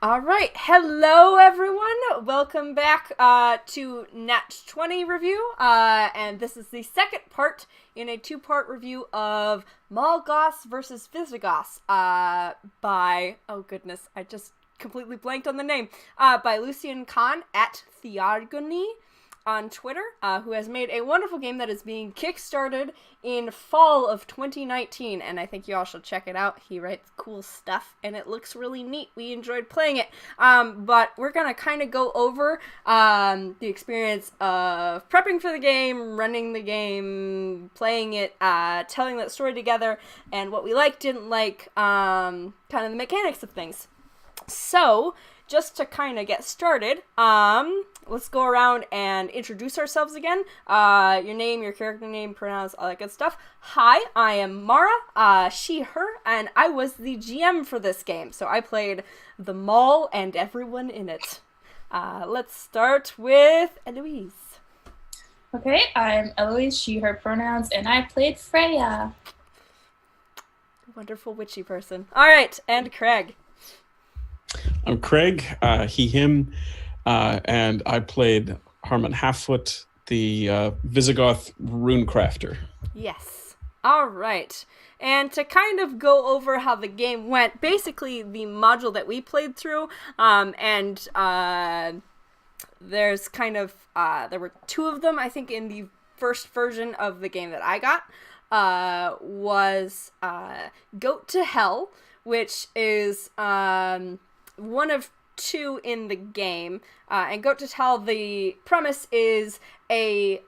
All right, hello everyone. Welcome back to Natch20 review, and this is the second part in a two-part review of Mall Goths versus Visigoths by, oh goodness, I just completely blanked on the name, by Lucian Khan at Theogony on Twitter, who has made a wonderful game that is being kickstarted in fall of 2019, and I think you all should check it out. He writes cool stuff, and it looks really neat. We enjoyed playing it, but we're gonna kind of go over the experience of prepping for the game, running the game, playing it, telling that story together, and what we liked, didn't like, kind of the mechanics of things. So, just to kind of get started, let's go around and introduce ourselves again. Your name, your character name, pronouns, all that good stuff. Hi, I am Mara, she, her, and I was the GM for this game. So I played the mall and everyone in it. Let's start with Eloise. Okay, I'm Eloise, she, her pronouns, and I played Freya. Wonderful witchy person. All right, and Craig. I'm Craig, he, him, and I played Harmon Halffoot, the Visigoth rune crafter. Yes. All right. And to kind of go over how the game went, basically the module that we played through, there's kind of, there were two of them, I think, in the first version of the game that I got, was Goat to Hell, which is one of two in the game, and Goat to Tell, the premise is a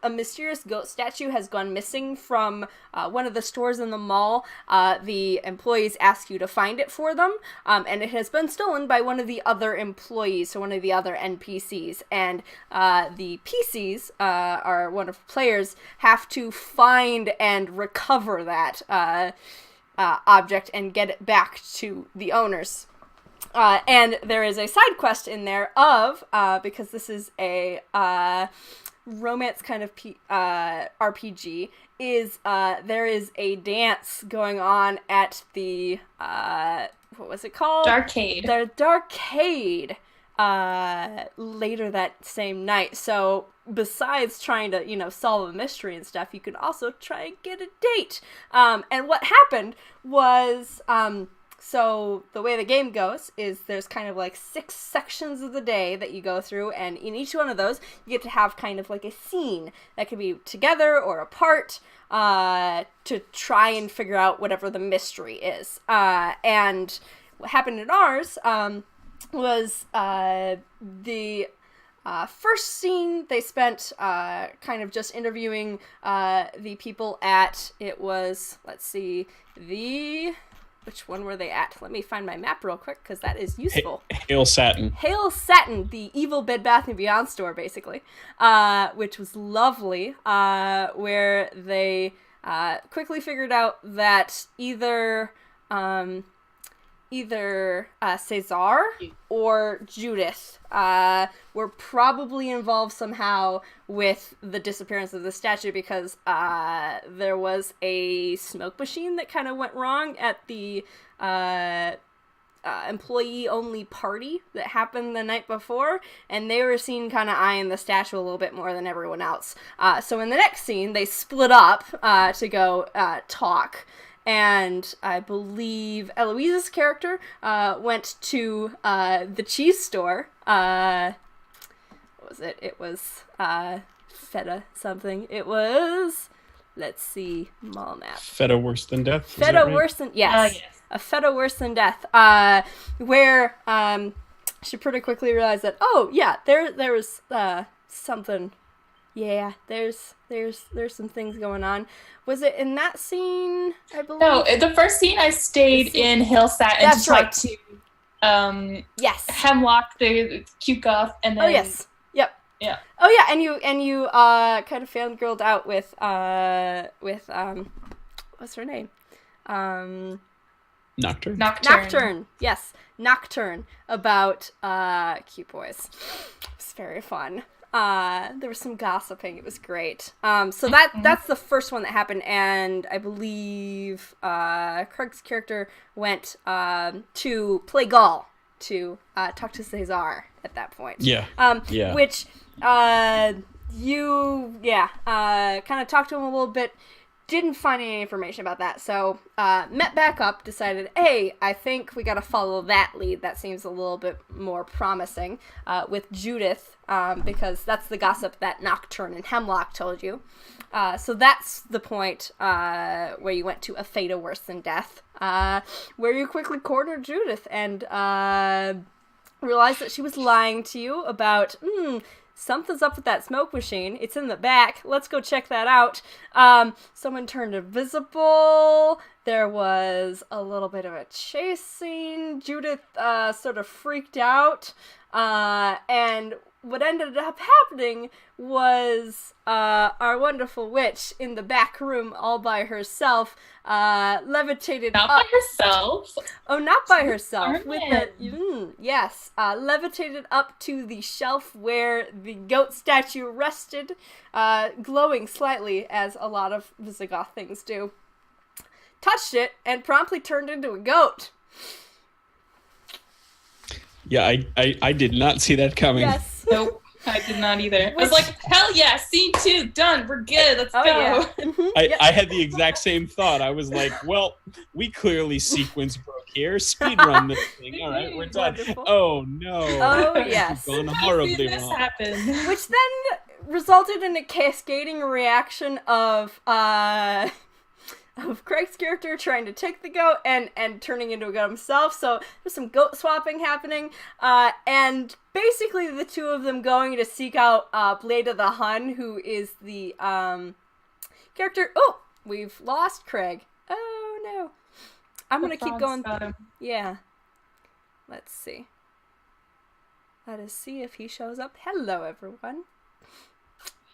mysterious goat statue has gone missing from one of the stores in the mall. The employees ask you to find it for them, and it has been stolen by one of the other employees, so one of the other NPCs, and the PCs, our wonderful players, have to find and recover that object and get it back to the owners. And there is a side quest in there of, because this is a romance kind of RPG, is there is a dance going on at the, what was it called? Darkade. The Darkade, later that same night. So besides trying to, solve a mystery and stuff, you could also try and get a date. And what happened was, so the way the game goes is there's kind of like 6 sections of the day that you go through, and in each one of those, you get to have kind of like a scene that could be together or apart, to try and figure out whatever the mystery is. And what happened in ours, was, the first scene, they spent kind of just interviewing the people at, it was, let's see, which one were they at? Let me find my map real quick, because that is useful. Hail Satin. Hail Satin, the evil Bed Bath & Beyond store, basically, which was lovely, where they quickly figured out that either Cesar or Judith were probably involved somehow with the disappearance of the statue, because there was a smoke machine that kind of went wrong at the employee-only party that happened the night before, and they were seen kind of eyeing the statue a little bit more than everyone else. So in the next scene, they split up to go talk. And I believe Eloise's character went to the cheese store. What was it? It was Feta something. It was, let's see, mall map. Feta Worse Than Death? Feta Worse Than, yes. Yes. A Feta Worse Than Death. Where she pretty quickly realized that, oh yeah, there was something. Yeah, there's some things going on. Was it in that scene, I believe? No, the first scene I stayed in Hill Satin That's to talk right. to Yes. Hemlock, the cute goth, and then... Oh, yes. Yep. Yeah. Oh, yeah, and you kind of fangirled out with what's her name? Nocturne. Nocturne. Yes, Nocturne, about cute boys. It's very fun. There was some gossiping. It was great. So that's the first one that happened, and I believe Craig's character went to play Gaul to talk to Caesar at that point. Yeah. Which you kind of talked to him a little bit. Didn't find any information about that, so met back up, decided, hey, I think we gotta follow that lead. That seems a little bit more promising with Judith, because that's the gossip that Nocturne and Hemlock told you. So that's the point where you went to a fate worse than death, where you quickly cornered Judith and realized that she was lying to you about, something's up with that smoke machine. It's in the back. Let's go check that out. Someone turned invisible. There was a little bit of a chase scene. Judith sort of freaked out. And what ended up happening was our wonderful witch in the back room all by herself levitated Not up. by herself. Oh, not by herself. Armin. Yes, levitated up to the shelf where the goat statue rested, glowing slightly, as a lot of Visigoth things do. Touched it, and promptly turned into a goat. Yeah, I did not see that coming. Yes. Nope, I did not either. I was like, hell yeah, scene 2, done, we're good, let's go. Yeah. I had the exact same thought. I was like, well, we clearly sequence broke here. Speedrun this thing. All right, we're done. Wonderful. Oh, no. Oh, yes. Gone horribly This wrong. happened. Which then resulted in a cascading reaction of Craig's character trying to take the goat and turning into a goat himself. So there's some goat swapping happening. And basically the two of them going to seek out Blade of the Hun, who is the character. Oh, we've lost Craig. Oh, no. I'm going to keep going. Yeah. Let's see. Let us see if he shows up. Hello, everyone.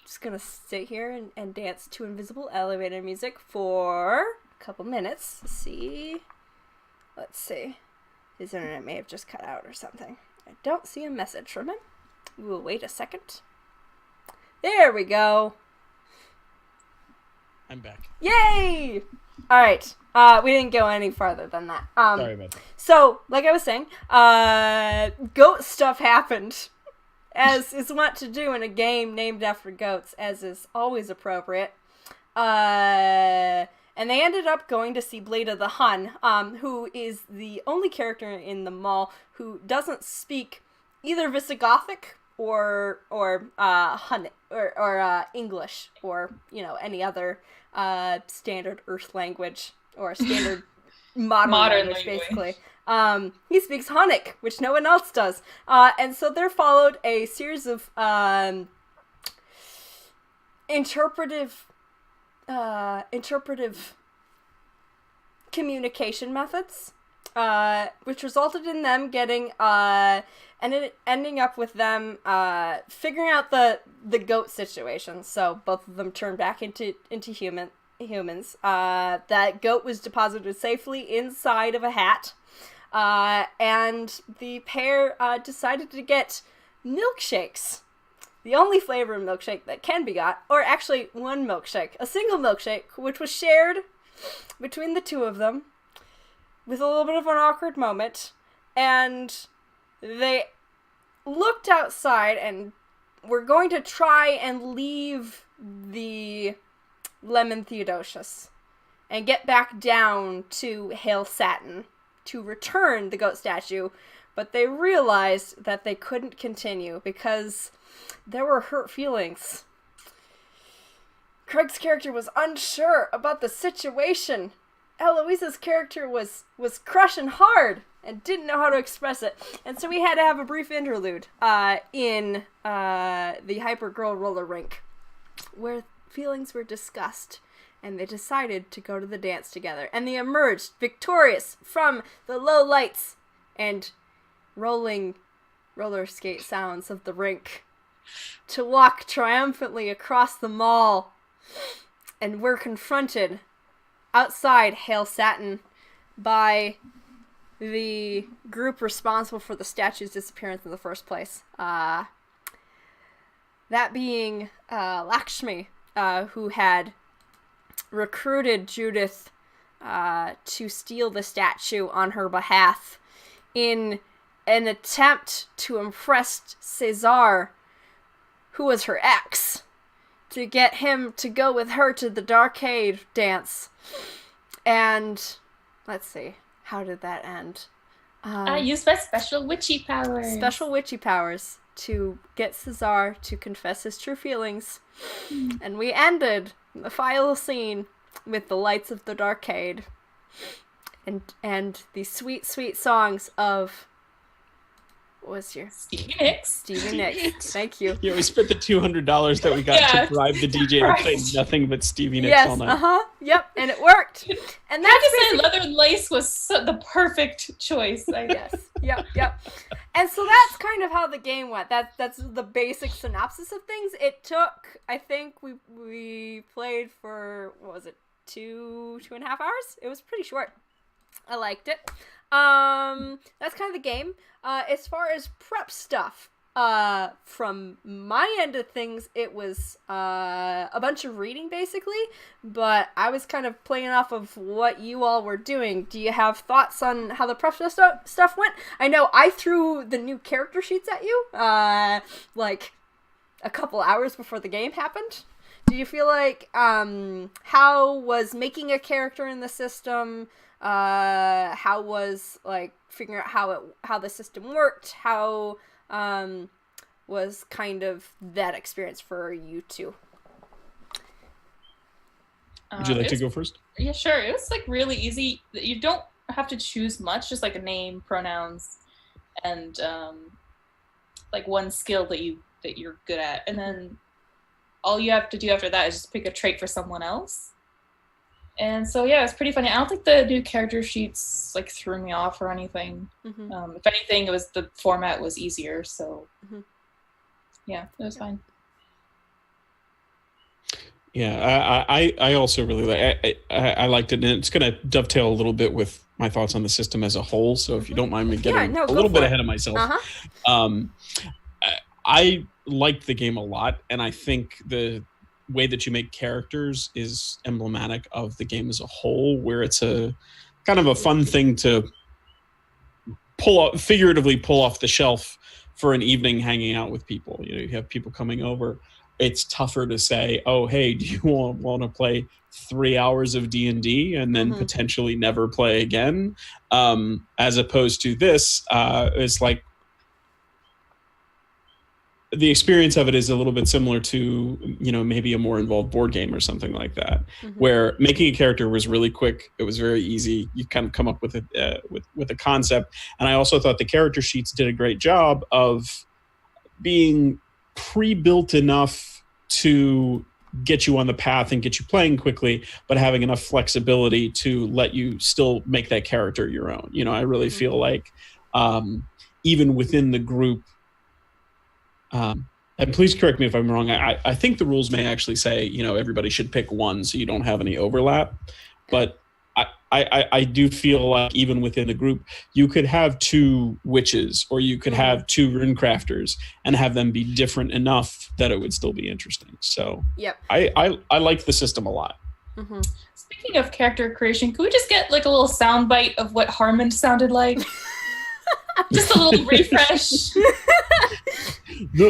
Just gonna sit here and dance to invisible elevator music for a couple minutes. Let's see. His internet may have just cut out or something. I don't see a message from him. We'll wait a second. There we go. I'm back. Yay! Alright. We didn't go any farther than that. Sorry about that. So, like I was saying, goat stuff happened. As is wont to do in a game named after goats, as is always appropriate. And they ended up going to see Blade of the Hun, who is the only character in the mall who doesn't speak either Visigothic or Hun or English or any other standard Earth language or standard modern language, basically. He speaks Hunnic, which no one else does. And so there followed a series of interpretive communication methods, which resulted in them getting and ending up with them figuring out the goat situation. So both of them turned back into humans. That goat was deposited safely inside of a hat. And the pair decided to get milkshakes. The only flavor of milkshake that can be got, or actually one milkshake, a single milkshake, which was shared between the two of them with a little bit of an awkward moment. And they looked outside and were going to try and leave the Lemon Theodosius and get back down to Hail Satin to return the goat statue, but they realized that they couldn't continue because there were hurt feelings. Craig's character was unsure about the situation. Eloise's character was crushing hard and didn't know how to express it, and so we had to have a brief interlude in the Hypergirl roller rink where feelings were discussed. And they decided to go to the dance together. And they emerged victorious from the low lights and rolling roller skate sounds of the rink to walk triumphantly across the mall. And were confronted outside Hail Satin by the group responsible for the statue's disappearance in the first place. that being Lakshmi, who had recruited Judith to steal the statue on her behalf in an attempt to impress Cesar, who was her ex, to get him to go with her to the Darkade dance. And let's see, how did that end? I used my special witchy powers. Special witchy powers to get Cesar to confess his true feelings. And we ended the final scene with the lights of the Darkade and the sweet, sweet songs of... What was your... Stevie Nicks. Stevie Nicks. Thank you. Yeah, we spent the $200 that we got to bribe the DJ to play nothing but Stevie Nicks all night. Yep, and it worked. And that's I just say Leather and Lace was the perfect choice. Yes. Yep. And so that's kind of how the game went. That's the basic synopsis of things. It took, I think we played for, what was it, 2.5 hours? It was pretty short. I liked it. That's kind of the game. As far as prep stuff, from my end of things, it was a bunch of reading basically, but I was kind of playing off of what you all were doing. Do you have thoughts on how the prep stuff went? I know I threw the new character sheets at you, like a couple hours before the game happened. Do you feel like, how was making a character in the system, how was like figuring out how the system worked, how was kind of that experience for you two? Would you like to go first? Yeah, sure. It was like really easy. You don't have to choose much, just like a name, pronouns, and like one skill that you're good at, and then all you have to do after that is just pick a trait for someone else. And so, yeah, it's pretty funny. I don't think the new character sheets like threw me off or anything. Mm-hmm. If anything, it was the format was easier. So, yeah, it was fine. Yeah, I also really like. I liked it, and it's going to dovetail a little bit with my thoughts on the system as a whole. So, if you don't mind me getting a little bit ahead of myself, I liked the game a lot, and I think the way that you make characters is emblematic of the game as a whole, where it's a kind of a fun thing to figuratively pull off the shelf for an evening hanging out with people. You know, you have people coming over. It's tougher to say, oh, hey, do you want to play 3 hours of D&D and then potentially never play again? As opposed to this, it's like, the experience of it is a little bit similar to, you know, maybe a more involved board game or something like that, where making a character was really quick. It was very easy. You kind of come up with a concept. And I also thought the character sheets did a great job of being pre-built enough to get you on the path and get you playing quickly, but having enough flexibility to let you still make that character your own. You know, I really feel like even within the group, and please correct me if I'm wrong. I think the rules may actually say, you know, everybody should pick one so you don't have any overlap. But I do feel like even within the group, you could have 2 witches or you could have 2 runecrafters and have them be different enough that it would still be interesting. So I like the system a lot. Speaking of character creation, could we just get like a little soundbite of what Harmond sounded like? Just a little refresh.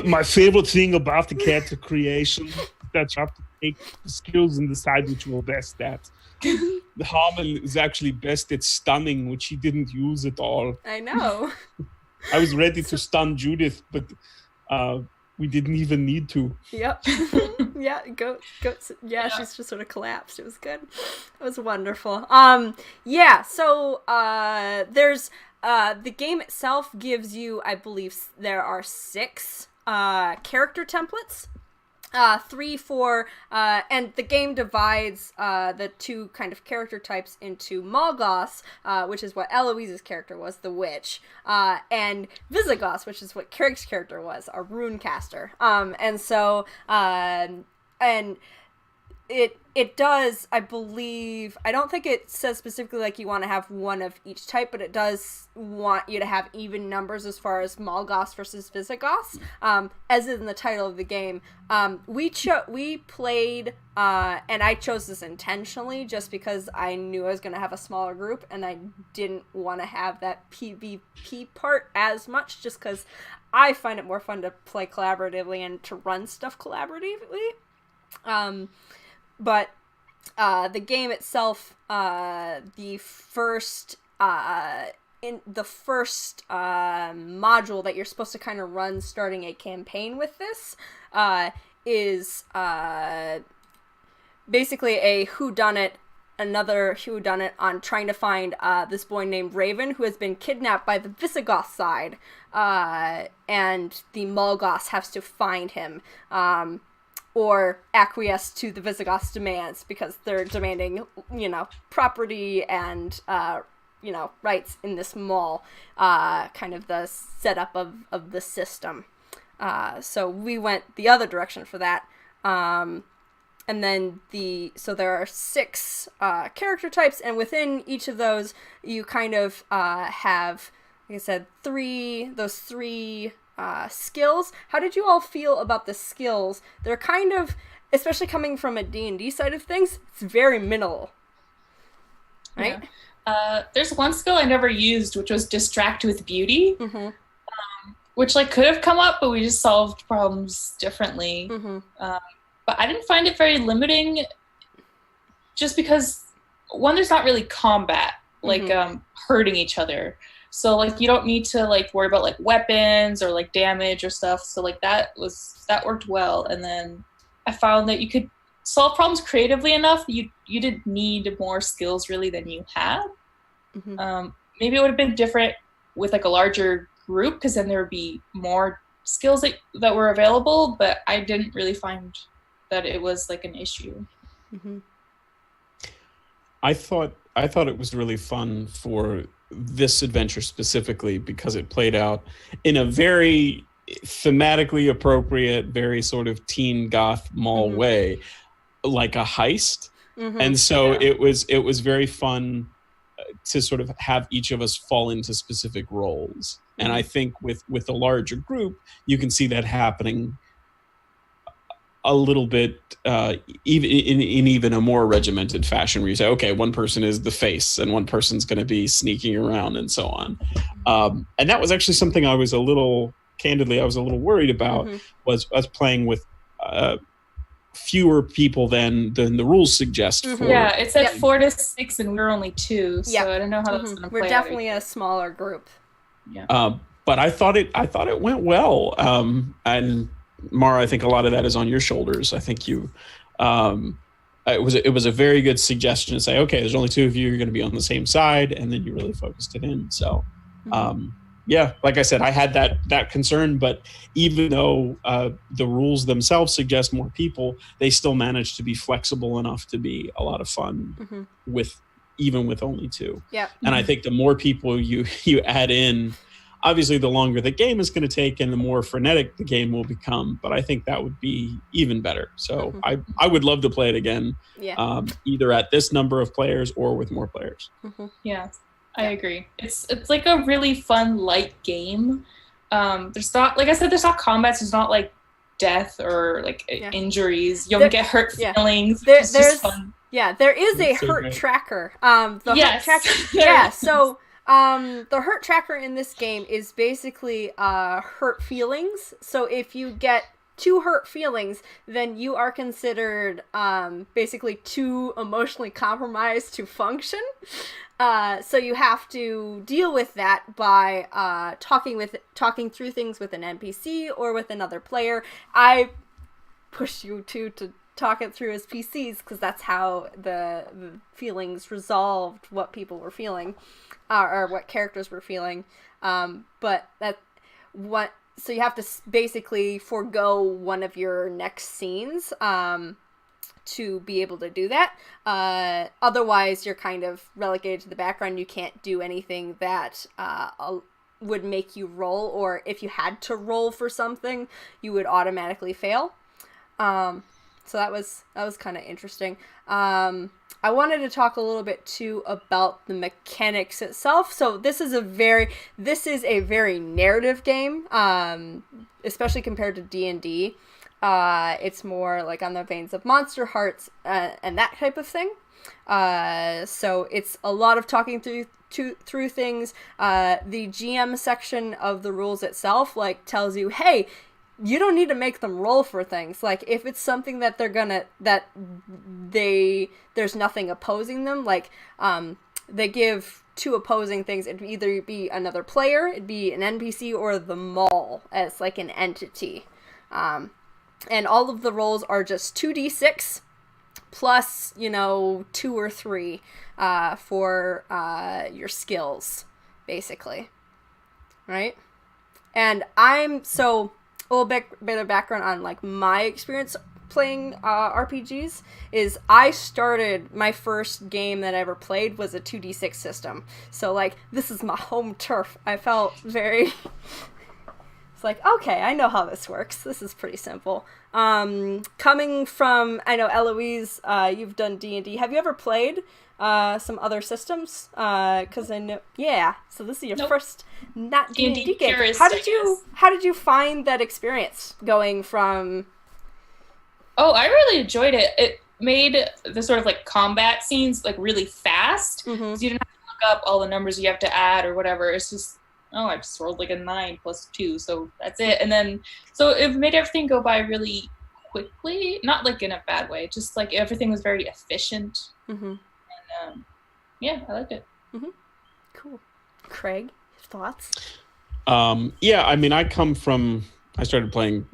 My favorite thing about the character creation that you have to take the skills and decide which you're best at. The Harmon is actually best at stunning, which he didn't use at all. I know. I was ready to stun Judith, but we didn't even need to. Yep. Yeah, go. Yeah, she's just sort of collapsed. It was good. It was wonderful. Yeah, so there's the game itself gives you, I believe there are 6 character templates. 3 for, and the game divides the 2 kind of character types into Mall Goths, which is what Eloise's character was, the witch, and Visigoths, which is what Carrick's character was, a rune caster. And so, and it does, I believe, I don't think it says specifically like you want to have one of each type, but it does want you to have even numbers as far as Mall Goths versus Visigoths, as in the title of the game. We played, and I chose this intentionally just because I knew I was going to have a smaller group, and I didn't want to have that PvP part as much, just because I find it more fun to play collaboratively and to run stuff collaboratively. But the game itself, the first module that you're supposed to kind of run starting a campaign with this is basically a whodunit, another whodunit on trying to find this boy named Raven who has been kidnapped by the Visigoth side, and the Mall Goths has to find him. Or acquiesce to the Visigoths' demands because they're demanding, property and, rights in this mall, kind of the setup of the system. So we went the other direction for that. And then so there are 6 character types, and within each of those, you kind of have, like I said, those three skills. How did you all feel about the skills? They're kind of, especially coming from a D&D side of things, it's very minimal, right? Yeah. There's one skill I never used, which was distract with beauty, which could have come up, but we just solved problems differently. But I didn't find it very limiting, just because one, there's not really combat, hurting each other. So, you don't need to, worry about, weapons or, damage or stuff. So, that worked well. And then I found that you could solve problems creatively enough. You didn't need more skills, really, than you had. Maybe it would have been different with, a larger group, because then there would be more skills that were available. But I didn't really find that it was, an issue. I thought it was really fun for this adventure specifically because it played out in a very thematically appropriate, very sort of teen goth mall way, like a heist. And so it was very fun to sort of have each of us fall into specific roles. And I think with a larger group, you can see that happening a little bit, even in even a more regimented fashion, where you say, okay, one person is the face and one person's going to be sneaking around and so on. And that was actually something I was a little worried about, was us playing with fewer people than the rules suggest. Yeah, it said 4 to 6 and we were only 2, so I don't know how that's going to play. We're definitely a smaller group. Yeah. But I thought it went well. And Mara, I think a lot of that is on your shoulders. I think you, it was a very good suggestion to say, okay, there's only 2 of you, you're going to be on the same side, and then you really focused it in. So, like I said, I had that concern, but even though the rules themselves suggest more people, they still managed to be flexible enough to be a lot of fun even with only 2. Yeah. And I think the more people you add in, obviously, the longer the game is going to take and the more frenetic the game will become. But I think that would be even better. So I would love to play it again, either at this number of players or with more players. Yeah, I agree. It's a really fun, light game. There's not, like I said, there's not combat. There's not death or injuries. You don't get hurt feelings. It's just fun. Yeah, there is a hurt tracker. Hurt tracker. So. The hurt tracker in this game is basically hurt feelings. So if you get 2 hurt feelings, then you are considered basically too emotionally compromised to function. So you have to deal with that by talking through things with an NPC or with another player. I push you to talk it through as PCs because that's how the feelings resolved what people were feeling. Or what characters were feeling, so you have to basically forego one of your next scenes to be able to do that. Otherwise, you're kind of relegated to the background. You can't do anything that would make you roll, or if you had to roll for something, you would automatically fail. So that was kind of interesting. I wanted to talk a little bit too about the mechanics itself. So this is a very narrative game, especially compared to D&D. It's more like on the veins of Monster Hearts and that type of thing. So it's a lot of talking through things. The GM section of the rules itself like tells you, hey, you don't need to make them roll for things. Like, if it's something that there's nothing opposing them, like, they give two opposing things. It'd either be another player, it'd be an NPC, or the mall as, like, an entity. And all of the rolls are just 2d6 plus, 2 or 3 for your skills, basically. Right? And a little bit of background on like my experience playing RPGs is I started my first game that I ever played was a 2d6 system. So like this is my home turf. I felt very it's like, okay, I know how this works. This is pretty simple. Coming from, I know Eloise, you've done D&D. Have you ever played some other systems? Because I know, yeah. So this is your first not D&D game. How did you find that experience going from? Oh, I really enjoyed it. It made the sort of like combat scenes like really fast. So you didn't have to look up all the numbers you have to add or whatever. It's just, I just rolled like a 9 plus 2, so that's it. And then, so it made everything go by really quickly, not like in a bad way, just like everything was very efficient. And yeah, I liked it. Cool. Craig, thoughts? Yeah, I mean, I started playing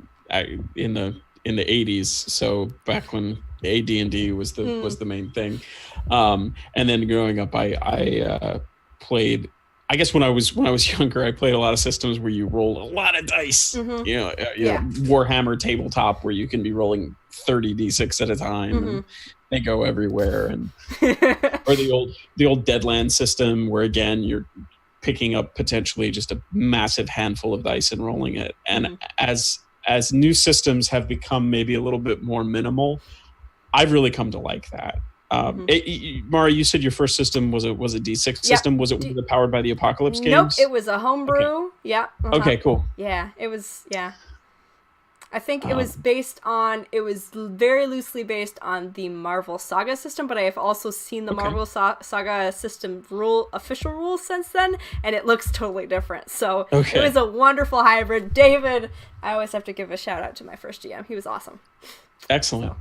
in the 80s, so back when AD&D was the main thing. And then growing up, I played. I guess when I was younger, I played a lot of systems where you roll a lot of dice. Warhammer tabletop where you can be rolling 30 d6 at a time, and they go everywhere. And or the old Deadland system where again you're picking up potentially just a massive handful of dice and rolling it. And as new systems have become maybe a little bit more minimal, I've really come to like that. Mara, you said your first system was a D6 system. Was it powered by the Apocalypse games? Nope, it was a homebrew. Okay. Yeah. Okay, cool. Yeah, it was. Yeah, I think it was based on. It was very loosely based on the Marvel Saga system, but I have also seen the Marvel Saga system official rules since then, and it looks totally different. So it was a wonderful hybrid. David, I always have to give a shout out to my first GM. He was awesome. Excellent.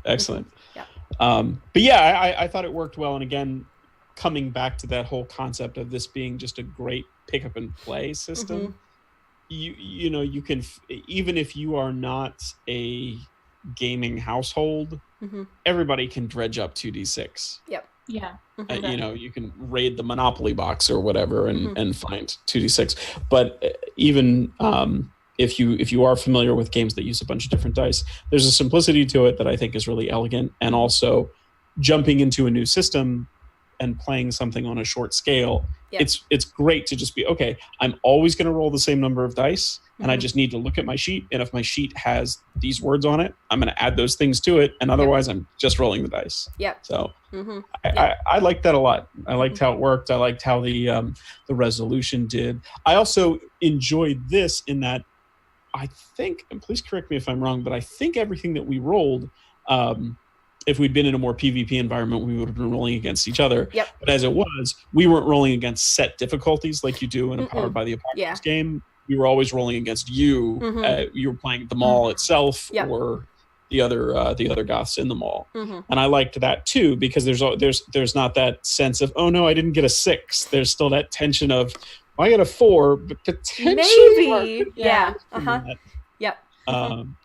Yeah. But yeah, I thought it worked well. And again, coming back to that whole concept of this being just a great pick up and play system, you can, even if you are not a gaming household, everybody can dredge up 2d6. Yep. Yeah. You can raid the Monopoly box or whatever and find 2d6. But even if you are familiar with games that use a bunch of different dice, there's a simplicity to it that I think is really elegant. And also jumping into a new system and playing something on a short scale, it's great to just be, okay, I'm always going to roll the same number of dice, and I just need to look at my sheet, and if my sheet has these words on it, I'm going to add those things to it, and otherwise I'm just rolling the dice. So I liked that a lot. I liked how it worked. I liked how the resolution did. I also enjoyed this in that I think, and please correct me if I'm wrong, but I think everything that we rolled, if we'd been in a more PvP environment, we would have been rolling against each other. But as it was, we weren't rolling against set difficulties like you do in a Powered by the Apocalypse game. We were always rolling against you. You were playing the mall itself or the other goths in the mall. And I liked that too, because there's not that sense of, oh no, I didn't get a 6. There's still that tension of, I got a 4, but potentially maybe.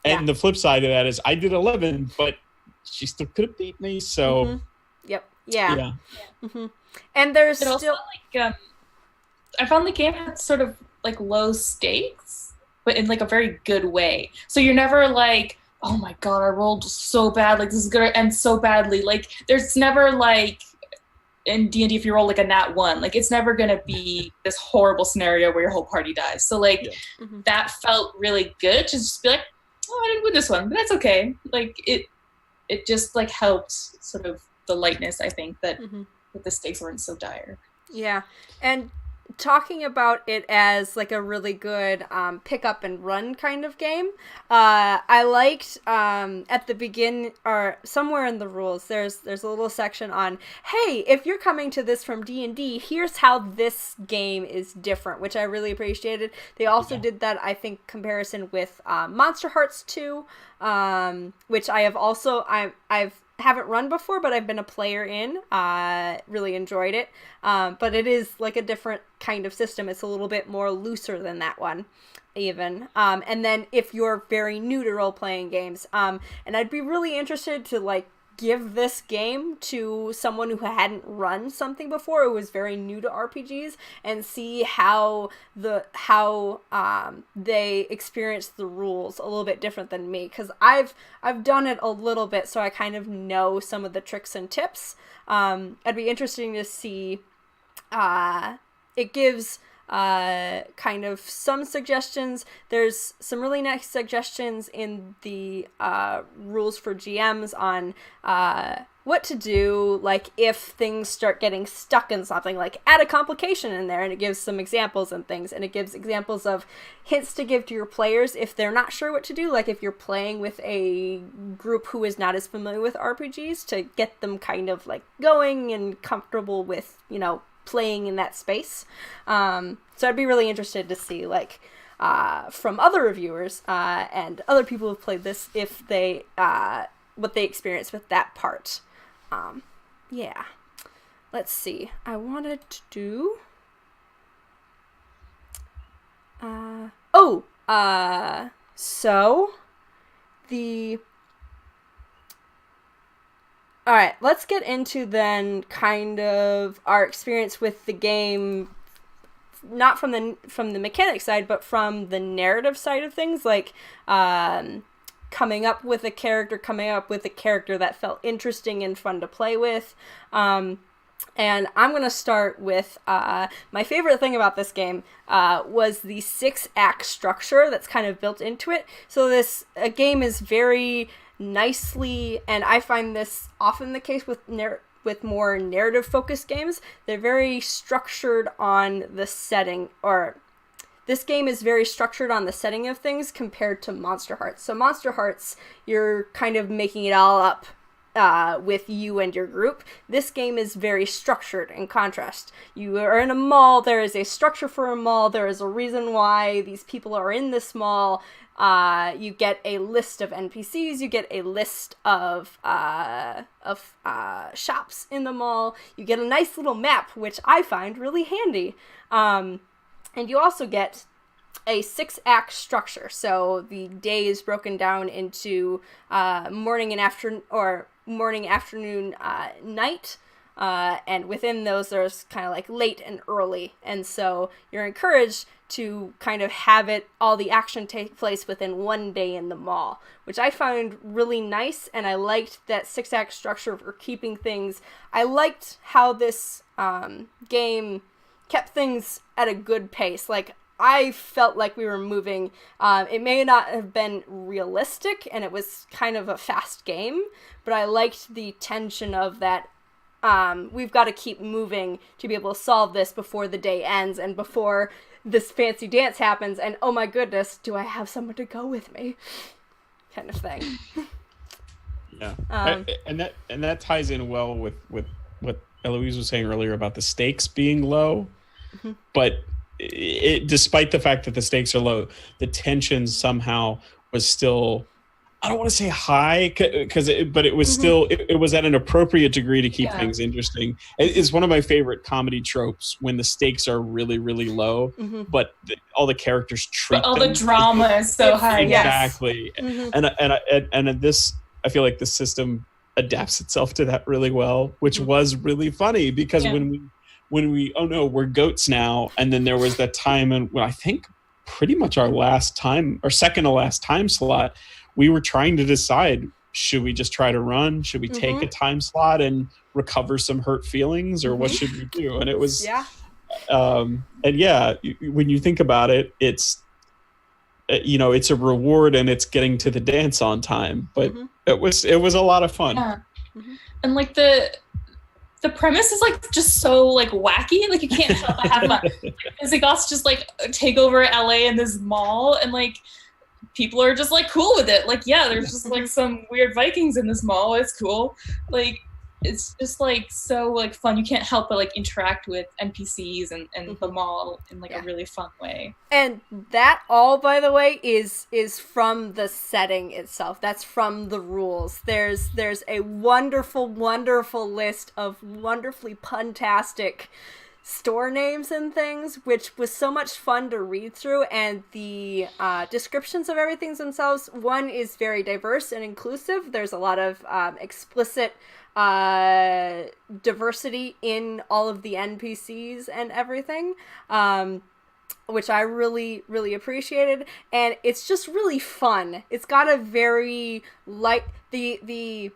And the flip side of that is I did 11, but she still could have beat me. So and there's but still also, like I found the game had sort of like low stakes, but in like a very good way. So you're never like, oh my god, I rolled so bad, like this is gonna end so badly. Like there's never like in D&D, if you roll like a nat 1, like it's never gonna be this horrible scenario where your whole party dies. So like that felt really good to just be like, oh, I didn't win this one, but that's okay. Like it just like helped sort of the lightness, I think, that the stakes weren't so dire. Yeah. And talking about it as like a really good pick up and run kind of game, I liked at the begin or somewhere in the rules there's a little section on, hey, if you're coming to this from D&D, here's how this game is different, which I really appreciated. They also did that, I think, comparison with Monster Hearts 2, which I have also I've haven't run before, but I've been a player in. Really enjoyed it. But it is like a different kind of system. It's a little bit more looser than that one, even. And then if you're very new to role-playing games, and I'd be really interested to like give this game to someone who hadn't run something before, who was very new to RPGs, and see how they experience the rules a little bit different than me, because I've done it a little bit, so I kind of know some of the tricks and tips. It'd be interesting to see. It gives kind of some suggestions. There's some really nice suggestions in the rules for GMs on what to do, like if things start getting stuck in something, like add a complication in there, and it gives some examples and things, and it gives examples of hints to give to your players if they're not sure what to do, like if you're playing with a group who is not as familiar with RPGs, to get them kind of like going and comfortable with, you know, playing in that space. So I'd be really interested to see, like, from other reviewers and other people who've played this, if they what they experience with that part. Yeah. Let's see. I wanted to do. So the. All right, let's get into then kind of our experience with the game, not from the mechanic side, but from the narrative side of things, like coming up with a character that felt interesting and fun to play with. And I'm going to start with my favorite thing about this game was the 6-act structure that's kind of built into it. So this game is very nicely, and I find this often the case with more narrative focused games, they're very structured on the setting, or this game is very structured on the setting of things compared to Monster Hearts. So Monster Hearts, you're kind of making it all up with you and your group. This game is very structured in contrast. You are in a mall, there is a structure for a mall, there is a reason why these people are in this mall. You get a list of NPCs, you get a list of shops in the mall, you get a nice little map, which I find really handy. And you also get a 6-act structure, so the day is broken down into morning, afternoon, night. And within those, there's kind of like late and early. And so you're encouraged to kind of have all the action take place within one day in the mall, which I found really nice. And I liked that 6-act structure for keeping things. I liked how this game kept things at a good pace. Like, I felt like we were moving. It may not have been realistic, and it was kind of a fast game, but I liked the tension of that. We've got to keep moving to be able to solve this before the day ends and before this fancy dance happens, and oh my goodness, do I have someone to go with me? Kind of thing. Yeah. And that ties in well with what Eloise was saying earlier about the stakes being low. Mm-hmm. But despite the fact that the stakes are low, the tension somehow was still, I don't want to say high, but it was still, it was at an appropriate degree to keep things interesting. It's one of my favorite comedy tropes when the stakes are really, really low, but all the characters treat all the drama is so high. Exactly. Yes. And this, I feel like the system adapts itself to that really well, which was really funny because when we oh no, we're goats now, and then there was that time, and I think pretty much our second to last time slot, we were trying to decide, should we just try to run? Should we take a time slot and recover some hurt feelings, or what should we do? And it was, when you think about it, it's it's a reward and it's getting to the dance on time. But it was a lot of fun. Yeah. And like the premise is like just so like wacky. Like you can't help but have Visigoths just like take over LA in this mall, and like people are just like cool with it. Like, yeah, there's just like some weird Vikings in this mall. It's cool. Like, it's just like so like fun. You can't help but like interact with NPCs and the mall in like a really fun way. And that all, by the way, is from the setting itself. That's from the rules. There's a wonderful list of wonderfully puntastic store names and things, which was so much fun to read through, and the descriptions of everything themselves, one is very diverse and inclusive. There's a lot of explicit diversity in all of the NPCs and everything, which I really appreciated, and it's just really fun. It's got a very light, the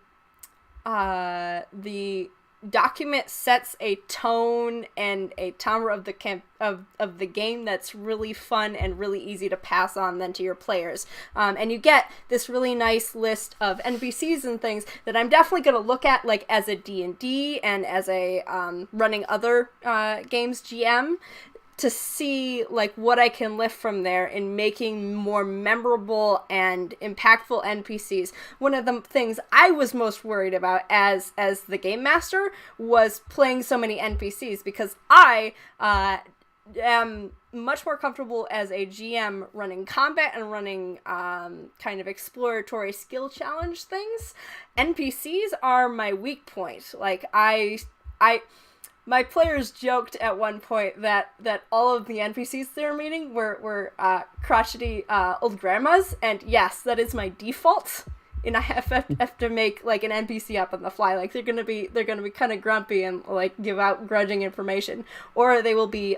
document sets a tone and a timbre of the game that's really fun and really easy to pass on then to your players. And you get this really nice list of NPCs and things that I'm definitely going to look at like as a D&D and as a running other games GM, to see like what I can lift from there in making more memorable and impactful NPCs. One of the things I was most worried about as the game master was playing so many NPCs, because I am much more comfortable as a GM running combat and running kind of exploratory skill challenge things. NPCs are my weak point. Like my players joked at one point that all of the NPCs they were meeting were crotchety old grandmas, and yes, that is my default. And I have to make like an NPC up on the fly. Like they're gonna be kind of grumpy and like give out grudging information, or they will be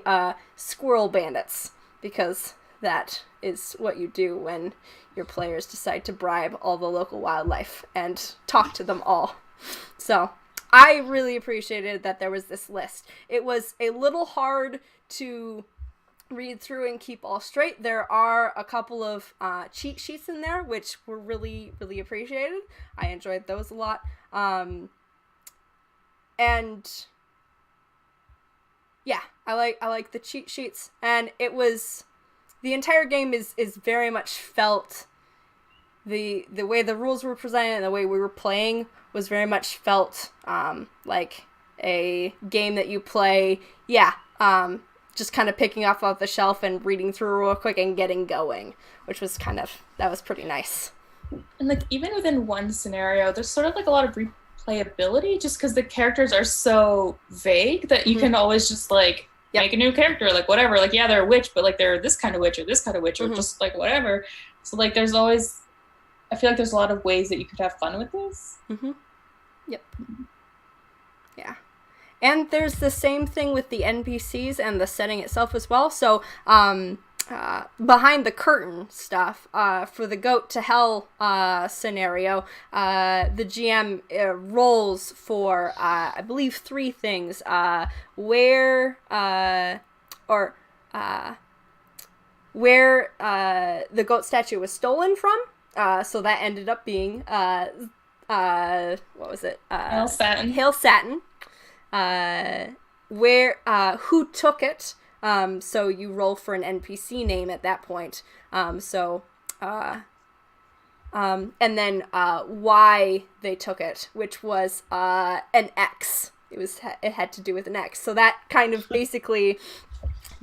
squirrel bandits, because that is what you do when your players decide to bribe all the local wildlife and talk to them all. So I really appreciated that there was this list. It was a little hard to read through and keep all straight. There are a couple of cheat sheets in there, which were really appreciated. I enjoyed those a lot. And yeah, I like the cheat sheets. And it was, the entire game is very much felt, the way the rules were presented and the way we were playing was very much felt like a game that you play, just kind of picking off the shelf and reading through real quick and getting going, which was that was pretty nice. And like even within one scenario, there's sort of like a lot of replayability, just because the characters are so vague that you can always just like make a new character, like whatever, like yeah, they're a witch, but like they're this kind of witch or this kind of witch or just like whatever. So like there's always, I feel like there's a lot of ways that you could have fun with this. Yep. Yeah. And there's the same thing with the NPCs and the setting itself as well. So, behind the curtain stuff, for the Goat to Hell scenario, the GM rolls for, I believe, 3 things. Where the goat statue was stolen from. So that ended up being, what was it? Hail Satin. Hail Satin. Who took it? So you roll for an NPC name at that point. And then why they took it, which was an X. It had to do with an X. So that kind of basically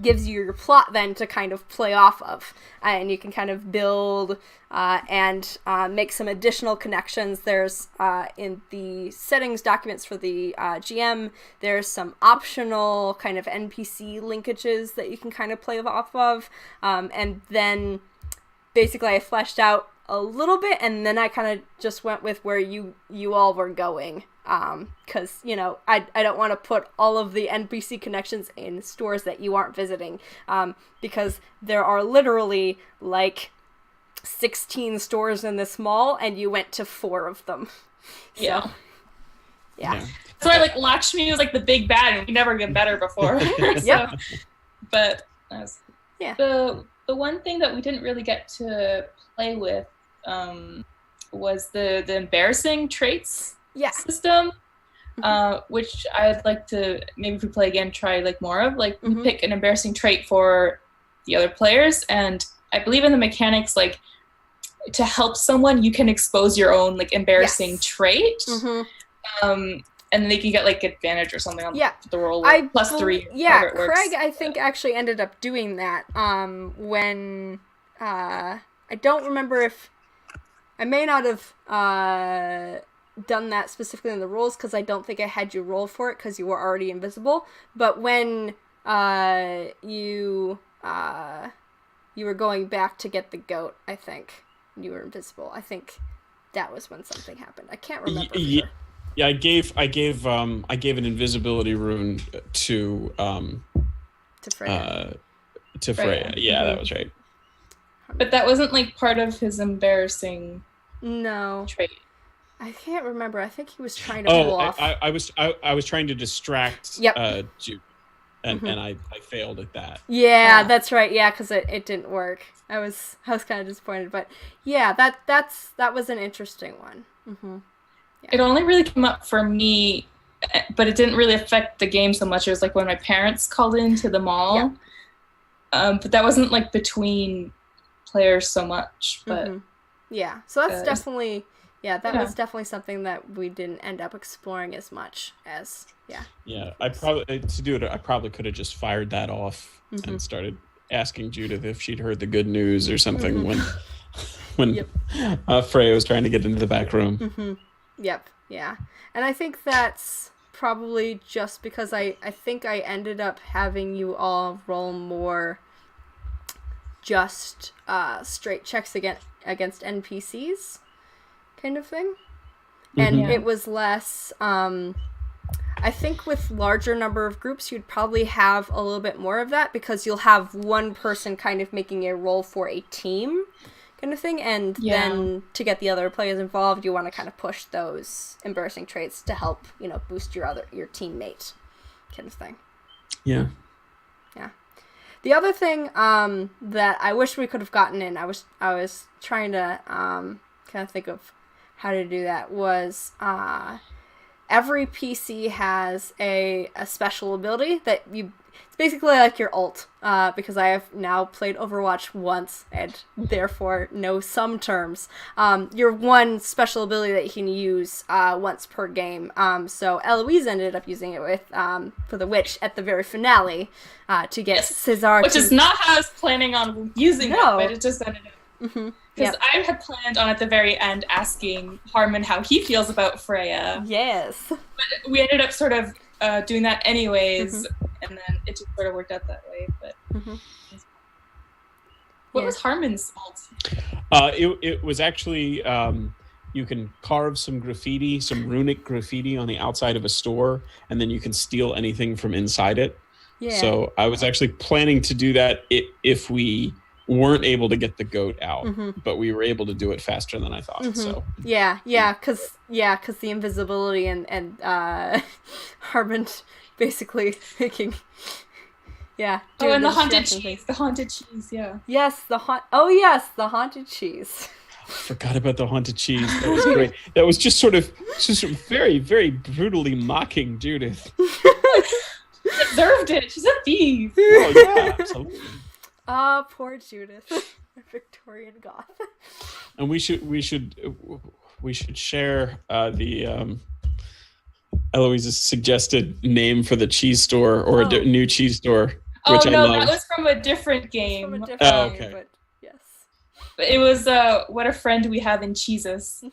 gives you your plot then to kind of play off of, and you can kind of build and make some additional connections. There's in the settings documents for the GM, there's some optional kind of NPC linkages that you can kind of play off of, and then basically I fleshed out a little bit, and then I kind of just went with where you all were going. Because, I don't want to put all of the NPC connections in stores that you aren't visiting, because there are literally, like, 16 stores in this mall, and you went to 4 of them. So, yeah. So like, Lakshmi was, like, the big bad, and we never get better before. So, but, the the one thing that we didn't really get to play with was the embarrassing traits system, which I'd like to, maybe if we play again, try like more of. Like, you pick an embarrassing trait for the other players, and I believe in the mechanics, like, to help someone, you can expose your own like embarrassing trait. And they can get like advantage or something on the roll, +3. Yeah, Craig, I think, actually ended up doing that when I don't remember if I may not have done that specifically in the rules, because I don't think I had you roll for it because you were already invisible. But when you were going back to get the goat, I think you were invisible. I think that was when something happened. I can't remember. Yeah. Yeah, I gave an invisibility rune to Freya. To Freya. Yeah, that was right. But that wasn't like part of his embarrassing trait. I can't remember. I think he was trying to pull off. I was trying to distract Jude, and I failed at that. Yeah, that's right. Yeah, because it didn't work. I was kind of disappointed, but yeah, that was an interesting one. Yeah. It only really came up for me, but it didn't really affect the game so much. It was like when my parents called into the mall, but that wasn't like between players so much. But yeah, so that's definitely was definitely something that we didn't end up exploring as much as I probably could have just fired that off and started asking Judith if she'd heard the good news or something when Freya was trying to get into the back room. Yep, yeah. And I think that's probably just because I think I ended up having you all roll more just straight checks against NPCs kind of thing. And it was less, I think with larger number of groups, you'd probably have a little bit more of that, because you'll have one person kind of making a roll for a team kind of thing, and then to get the other players involved, you want to kind of push those embarrassing traits to help, boost your teammate kind of thing. Yeah. The other thing that I wish we could have gotten in, I was trying to kind of think of how to do that, was every PC has a special ability that it's basically like your ult, because I have now played Overwatch once and therefore know some terms. Your one special ability that you can use once per game. So Eloise ended up using it with for the witch at the very finale to get Cesar. Which is not how I was planning on using it, but it just ended up. Because I had planned on at the very end asking Harmon how he feels about Freya. Yes. But we ended up sort of doing that anyways, and then it just sort of worked out that way. But what was Harmon's fault? It was actually you can carve some runic graffiti on the outside of a store, and then you can steal anything from inside it. Yeah. So I was actually planning to do that if we weren't able to get the goat out, but we were able to do it faster than I thought. So because the invisibility and Harmon basically making and the haunted cheese, yes, the haunted cheese. I forgot about the haunted cheese. That was great. That was just very, very brutally mocking Judith. She deserved it. She's a thief. Oh yeah, absolutely. Poor Judith, Victorian goth. And we should share the Eloise's suggested name for the cheese store or a new cheese store, which I love. That was from a different game. Game, but yes. But it was What a Friend We Have in Cheesus.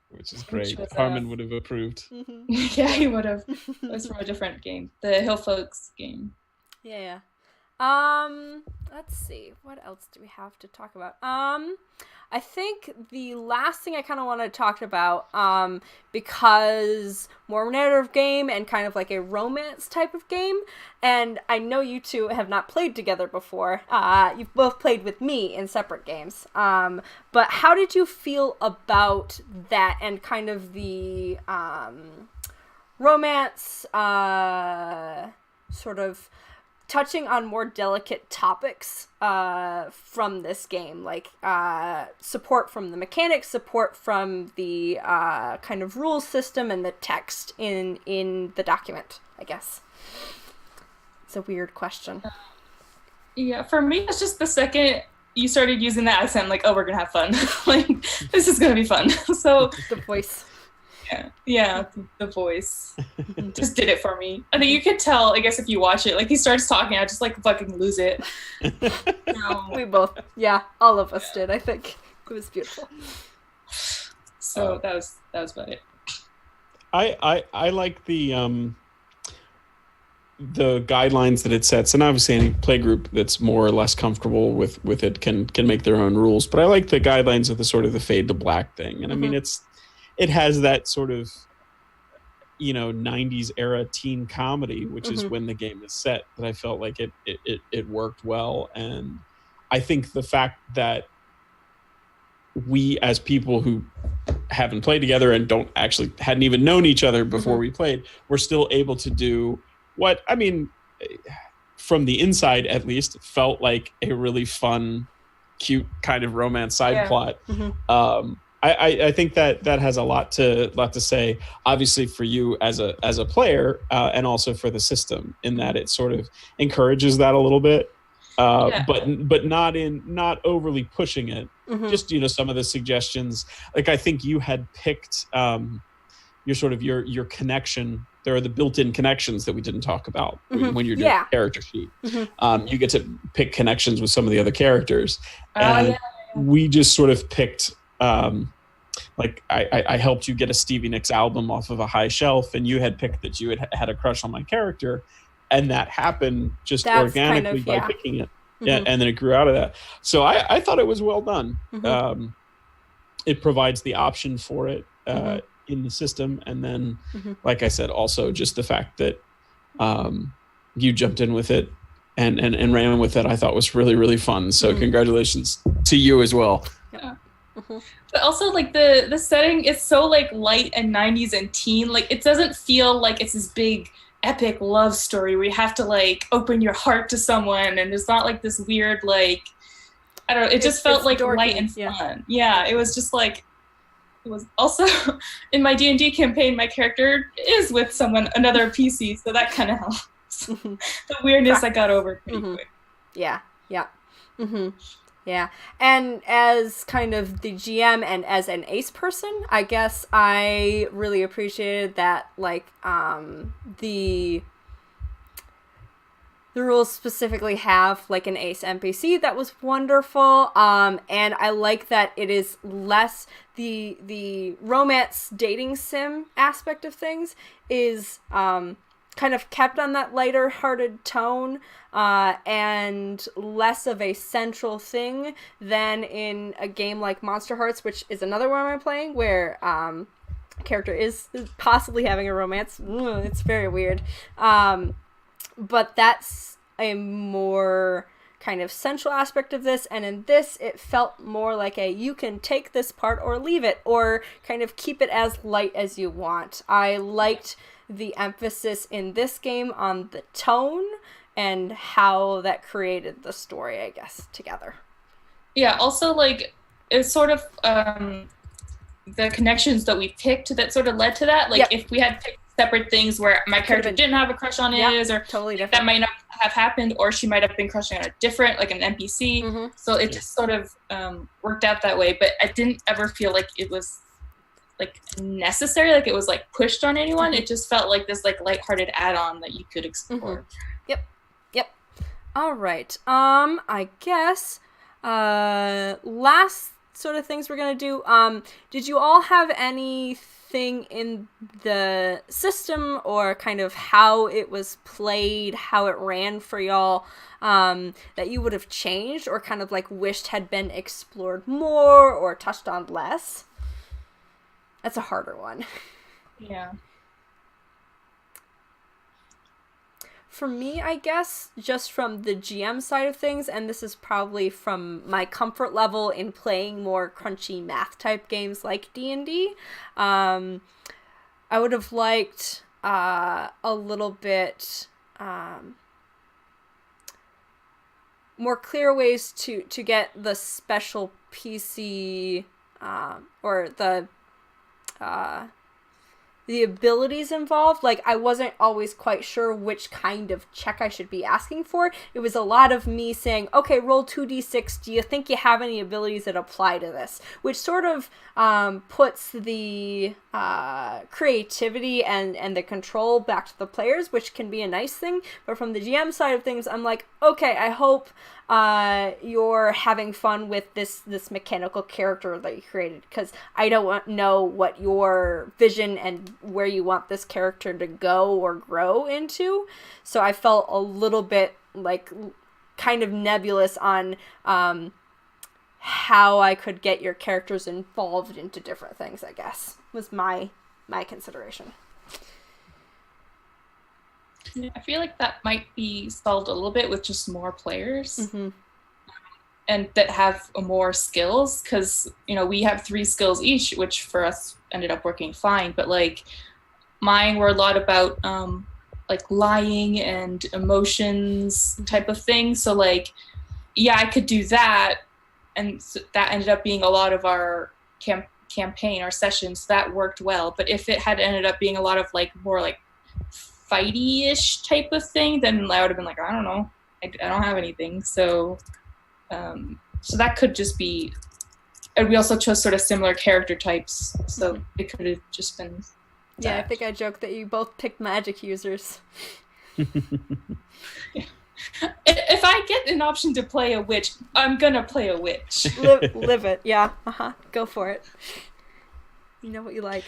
Which is great. Harmon would have approved. Yeah, he would have. It was from a different game, the Hill Folks game. Yeah. Let's see. What else do we have to talk about? I think the last thing I kind of want to talk about, because more narrative game and kind of like a romance type of game, and I know you two have not played together before. You've both played with me in separate games. But how did you feel about that and kind of the romance sort of touching on more delicate topics from this game, like support from the mechanics, support from the kind of rules system and the text in the document, I guess. It's a weird question. Yeah, for me, it's just the second you started using that accent, I'm like, oh, we're gonna have fun. Like, this is gonna be fun. So the voice. Yeah, the voice just did it for me. I think you could tell, I guess, if you watch it, like he starts talking, I just like fucking lose it. So, We both, all of us did. I think it was beautiful. So that was about it. I like the guidelines that it sets, and obviously any play group that's more or less comfortable with it can make their own rules. But I like the guidelines of the sort of the fade to black thing, and I mean it has that sort of 90s era teen comedy, which is when the game is set, that I felt like it worked well. And I think the fact that we, as people who haven't played together and hadn't even known each other before we played, were still able to do what, I mean, from the inside at least, felt like a really fun, cute kind of romance side plot. I think that has a lot to say, obviously for you as a player, and also for the system, in that it sort of encourages that a little bit, but not overly pushing it. Just some of the suggestions, like I think you had picked your connection. There are the built-in connections that we didn't talk about when you're doing a character sheet. You get to pick connections with some of the other characters, and we just sort of picked. Like I helped you get a Stevie Nicks album off of a high shelf, and you had picked that you had a crush on my character, and that happened just organically by picking it. And then it grew out of that. So I thought it was well done. It provides the option for it in the system, and then, like I said, also just the fact that you jumped in with it and ran with it, I thought was really, really fun. So congratulations to you as well. But also, like, the setting is so like light and 90s and teen. Like, it doesn't feel like it's this big epic love story where you have to like open your heart to someone, and there's not like this weird, like, I don't know, it just felt like dorky, light and fun. It was just like, it was also in my D&D campaign, my character is with another PC, so that kind of helps. The weirdness I got over pretty quick. Yeah, and as kind of the GM and as an ace person, I guess I really appreciated that, like, the rules specifically have, like, an ace NPC that was wonderful, and I like that it is less, the romance dating sim aspect of things is, kind of kept on that lighter-hearted tone, and less of a central thing than in a game like Monster Hearts, which is another one I'm playing, where character is possibly having a romance. It's very weird. But that's a more kind of central aspect of this, and in this it felt more like you can take this part or leave it, or kind of keep it as light as you want. I liked the emphasis in this game on the tone and how that created the story, I guess, together. Yeah, also, like, it's sort of the connections that we picked that sort of led to that. Like, if we had picked separate things where my character didn't have a crush on his, or totally different, that might not have happened, or she might have been crushing on a different, like, an NPC. So it just sort of worked out that way. But I didn't ever feel like it was, like, necessary, like it was, like, pushed on anyone. It just felt like this, like, lighthearted add-on that you could explore. Yep. All right. I guess last sort of things we're gonna do. Did you all have anything in the system, or kind of how it was played, how it ran for y'all, that you would have changed, or kind of like wished had been explored more or touched on less? That's a harder one. Yeah. For me, I guess, just from the GM side of things, and this is probably from my comfort level in playing more crunchy math type games like D&D, I would have liked a little bit more clear ways to get the special PC or the abilities involved. Like, I wasn't always quite sure which kind of check I should be asking for. It was a lot of me saying, okay, roll 2d6. Do you think you have any abilities that apply to this? Which sort of puts the creativity and the control back to the players, which can be a nice thing. But from the GM side of things, I'm like, okay, I hope you're having fun with this mechanical character that you created, because I don't know what your vision and where you want this character to go or grow into. So I felt a little bit like kind of nebulous on how I could get your characters involved into different things, I guess, was my consideration. I feel like that might be solved a little bit with just more players. Mm-hmm. And that have more skills, because we have 3 skills each, which for us ended up working fine. But like mine were a lot about like lying and emotions type of thing. So like, yeah, I could do that, and so that ended up being a lot of our campaign, our sessions. That worked well. But if it had ended up being a lot of like more like fighty-ish type of thing, then I would have been like, I don't know, I don't have anything. So that could just be, and we also chose sort of similar character types, so it could have just been that. Yeah, I think I joked that you both picked magic users. Yeah. If I get an option to play a witch, I'm gonna play a witch. Live it, yeah. Go for it. You know what you like.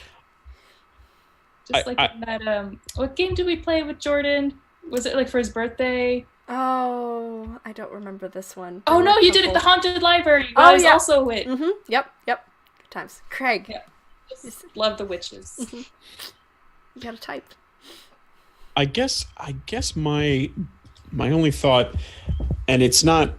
Just in that what game did we play with Jordan? Was it like for his birthday? Oh, I don't remember this one. Oh no, you did it, the Haunted Library. Oh, yeah. Also a witch. Mm-hmm. Yep. Good times. Craig. Yeah. Just love the witches. Mm-hmm. You gotta type. I guess my only thought, and it's not,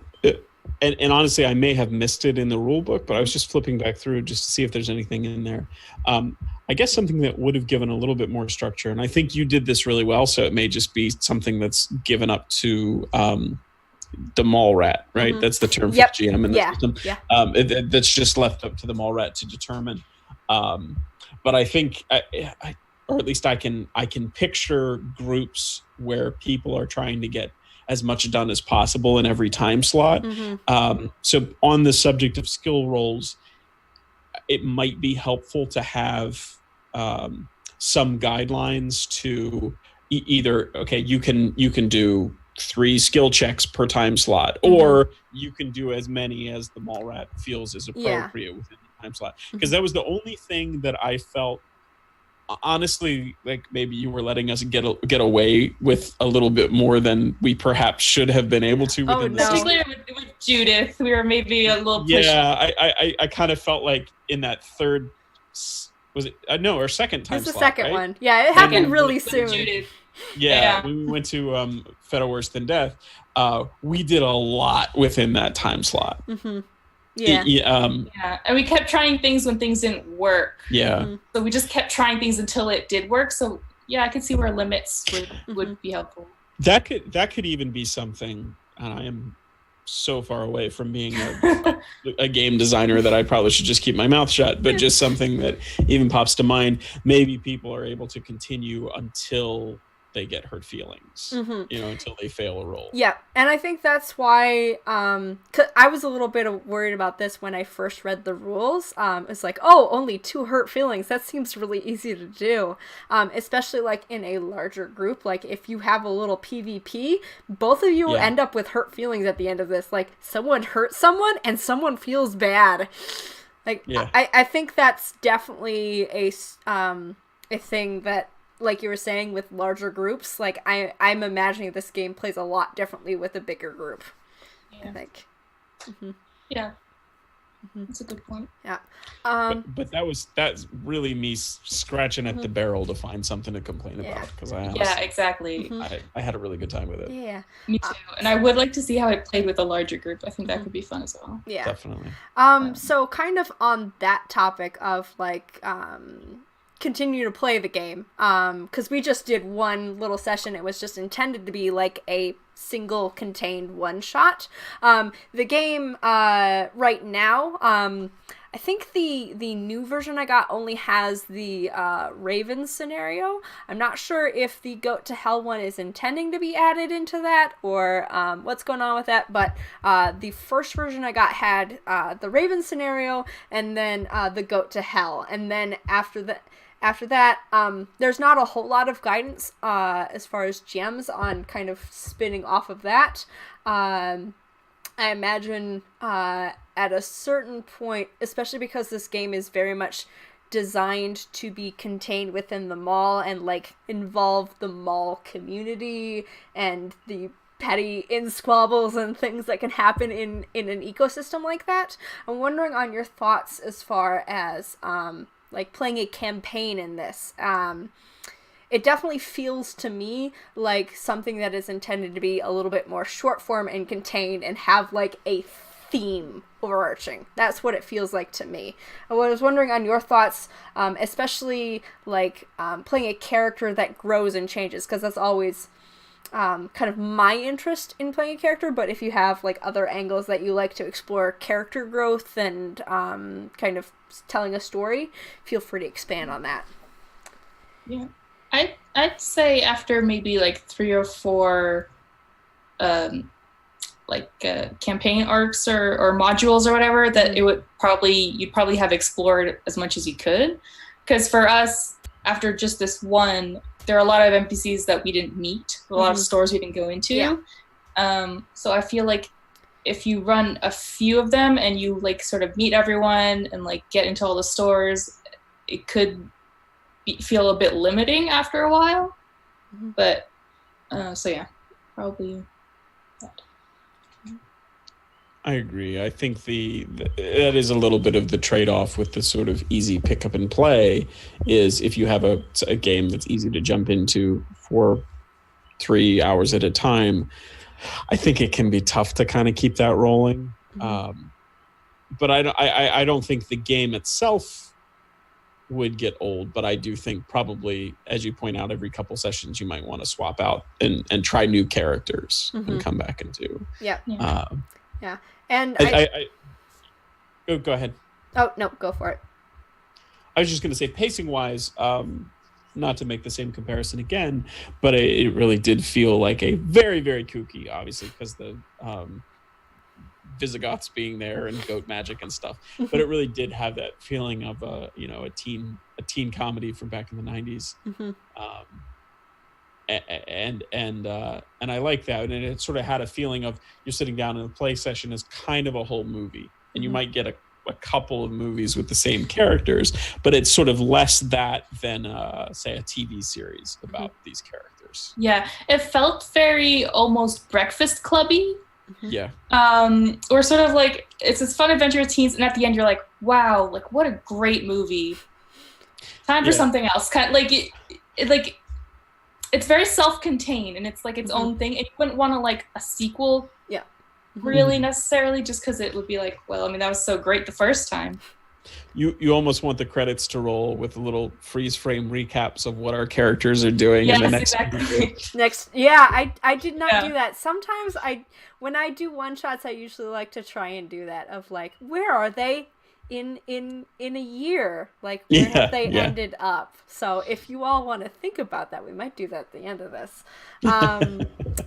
and honestly, I may have missed it in the rule book, but I was just flipping back through just to see if there's anything in there. I guess something that would have given a little bit more structure, and I think you did this really well, so it may just be something that's given up to the mall rat, right? Mm-hmm. That's the term for GM in the system. Yeah. That's just left up to the mall rat to determine. But I think, or at least I can picture groups where people are trying to get as much done as possible in every time slot. Mm-hmm. So on the subject of skill rolls, it might be helpful to have some guidelines to either, okay, you can do 3 skill checks per time slot, or you can do as many as the mall rat feels is appropriate within the time slot. Because that was the only thing that I felt, honestly, like maybe you were letting us get away with a little bit more than we perhaps should have been able to within the system. Particularly with Judith, we were maybe a little pushy. Yeah, I kind of felt like in that third, was it or second time it's the slot, second right? one. Yeah, it happened really soon. Judith. Yeah, when we went to Feta Worse Than Death, we did a lot within that time slot. Mm-hmm. Yeah. Yeah, and we kept trying things when things didn't work. Yeah. Mm-hmm. So we just kept trying things until it did work. So yeah, I could see where limits would be helpful. That could even be something, and I am so far away from being a game designer that I probably should just keep my mouth shut, but just something that even pops to mind. Maybe people are able to continue until they get hurt feelings, until they fail a roll. Yeah, and I think that's why, 'cause I was a little bit worried about this when I first read the rules. It's like, oh, only 2 hurt feelings. That seems really easy to do, especially like in a larger group. Like if you have a little PvP, both of you end up with hurt feelings at the end of this. Like someone hurt someone and someone feels bad. Like I think that's definitely a thing that, like you were saying, with larger groups, like I'm imagining this game plays a lot differently with a bigger group. I think. Mm-hmm. Yeah, that's a good point. Yeah, but that's really me scratching at the barrel to find something to complain about, because exactly. I had a really good time with it. Yeah, me too. And I would like to see how it played with a larger group. I think that could be fun as well. Yeah, definitely. So kind of on that topic of like continue to play the game, because we just did one little session. It was just intended to be like a single contained one shot. The game right now, I think the new version I got only has the Raven scenario. I'm not sure if the Goat to Hell one is intending to be added into that or what's going on with that, but the first version I got had the Raven scenario and then the Goat to Hell. And then after that, there's not a whole lot of guidance as far as gems on kind of spinning off of that. I imagine at a certain point, especially because this game is very much designed to be contained within the mall and like involve the mall community and the petty squabbles and things that can happen in an ecosystem like that. I'm wondering on your thoughts as far as like playing a campaign in this. It definitely feels to me like something that is intended to be a little bit more short form and contained and have like a theme overarching. That's what it feels like to me. I was wondering on your thoughts, especially like playing a character that grows and changes, because that's always kind of my interest in playing a character. But if you have like other angles that you like to explore character growth and kind of telling a story, feel free to expand on that. Yeah. I'd say after maybe like 3 or 4 campaign arcs or modules or whatever, that you'd probably have explored as much as you could. Because for us, after just this one, there are a lot of NPCs that we didn't meet, a lot of stores we didn't go into. Yeah. So I feel like if you run a few of them and you like sort of meet everyone and like get into all the stores, it could feel a bit limiting after a while. But so yeah, probably that. I agree. I think that is a little bit of the trade-off with the sort of easy pick up and play, is if you have a game that's easy to jump into for 3 hours at a time, I think it can be tough to kind of keep that rolling. But I don't think the game itself would get old, but I do think probably, as you point out, every couple sessions you might want to swap out and try new characters and come back into. Yeah. Yeah. And go ahead. Oh, no, go for it. I was just going to say, pacing wise, not to make the same comparison again, but it really did feel like a very, very kooky, obviously, because the Visigoths being there and goat magic and stuff, but it really did have that feeling of a teen comedy from back in the 90s. And I like that, and it sort of had a feeling of you're sitting down in a play session as kind of a whole movie, and you might get a couple of movies with the same characters, but it's sort of less that than say a TV series about these characters. Yeah, it felt very almost Breakfast Clubby. Yeah. Or sort of like it's this fun adventure with teens, and at the end you're like, wow, like what a great movie. Time for something else. Kind of like it it's very self-contained and it's like its own thing. And you wouldn't want to like a sequel. Yeah. Really necessarily, just because it would be like, well, I mean, that was so great the first time. You almost want the credits to roll with little freeze frame recaps of what our characters are doing in the next exactly. I did not do that. Sometimes when I do one shots, I usually like to try and do that of like, where are they in a year? Like, where have they ended up? So if you all want to think about that, we might do that at the end of this.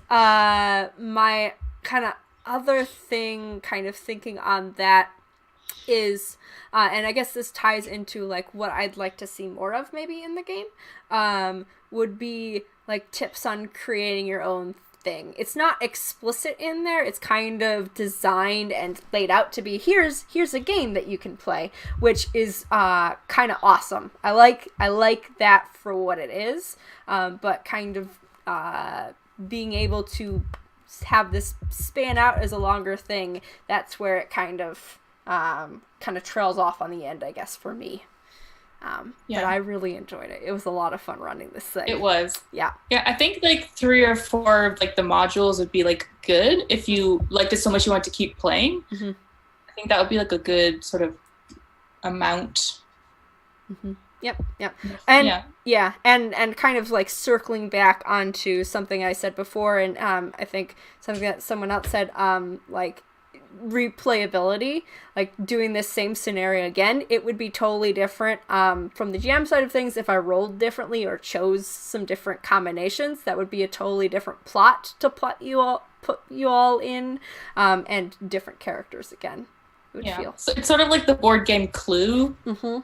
My kind of other thing, kind of thinking on that, is and I guess this ties into like what I'd like to see more of maybe in the game, would be like tips on creating your own thing. It's not explicit in there, it's kind of designed and laid out to be here's a game that you can play, which is kind of awesome. I like that for what it is, but kind of being able to have this span out as a longer thing, that's where it kind of trails off on the end, I guess, for me. But I really enjoyed it. It was a lot of fun running this thing. It was. Yeah. Yeah, I think like 3 or 4 of like the modules would be like good if you liked it so much you want to keep playing. I think that would be like a good sort of amount. Yep. And Yeah. and kind of like circling back onto something I said before, and I think something that someone else said, like replayability, like doing this same scenario again, it would be totally different from the GM side of things. If I rolled differently or chose some different combinations, that would be a totally different plot to put you all in, and different characters again. Would feel. So it's sort of like the board game Clue,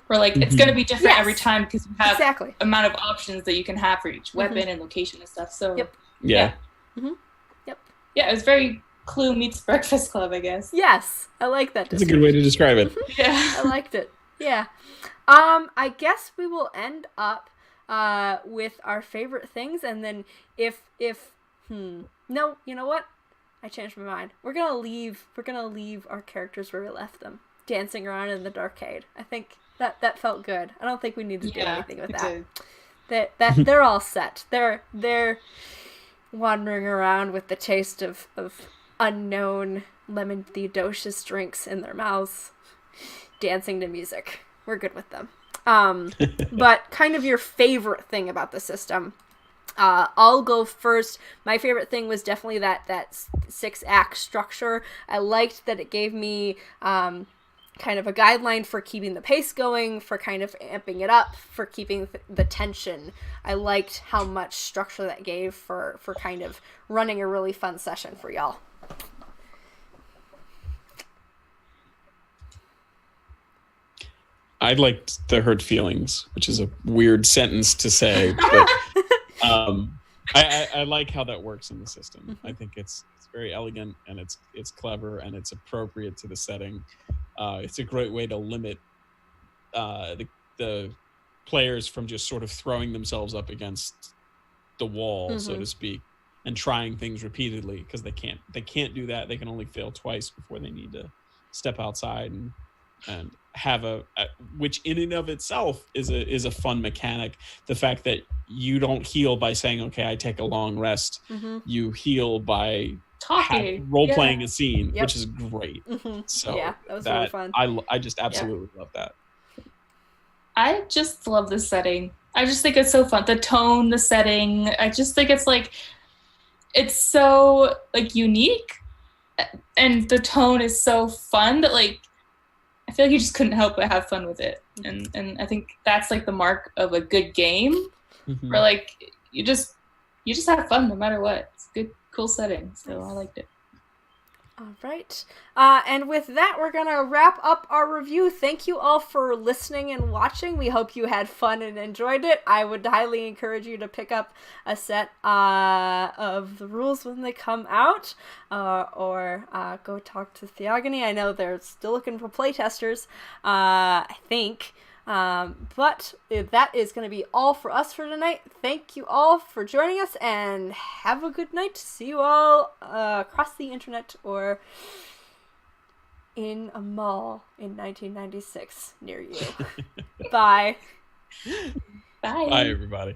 where like it's going to be different every time because you have amount of options that you can have for each weapon and location and stuff. So yeah, it was very Clue meets Breakfast Club, I guess. Yes, I like that. That's a good way to describe it. Yeah, I liked it. Yeah. I guess we will end up with our favorite things, and then if no, you know what? I changed my mind. We're gonna leave our characters where we left them, dancing around in the darkade. I think that felt good. I don't think we need to do anything with that. That they're all set. They're wandering around with the taste of unknown lemon theodosius drinks in their mouths, dancing to music. We're good with them. But kind of your favorite thing about the system. I'll go first. My favorite thing was definitely that 6-act structure. I liked that it gave me kind of a guideline for keeping the pace going, for kind of amping it up, for keeping the tension. I liked how much structure that gave for kind of running a really fun session for y'all. I liked the hurt feelings, which is a weird sentence to say, but I like how that works in the system. I think it's very elegant, and it's clever, and it's appropriate to the setting. It's a great way to limit the players from just sort of throwing themselves up against the wall, so to speak, and trying things repeatedly, because they can't do that. They can only fail twice before they need to step outside and have a which in and of itself is a fun mechanic. The fact that you don't heal by saying, okay, I take a long rest. You heal by role-playing a scene, which is great. So that was really fun. I just absolutely love that. I just love the setting. I just think it's so fun. The tone, the setting. I just think it's so like unique, and the tone is so fun that like I feel like you just couldn't help but have fun with it. And I think that's like the mark of a good game, where like you just have fun no matter what. It's a good, cool setting. So I liked it. All right. And with that, we're going to wrap up our review. Thank you all for listening and watching. We hope you had fun and enjoyed it. I would highly encourage you to pick up a set of the rules when they come out, or go talk to Theogony. I know they're still looking for playtesters, I think. But that is going to be all for us for tonight. Thank you all for joining us, and have a good night. See you all across the internet or in a mall in 1996 near you. Bye. Bye. Bye, everybody.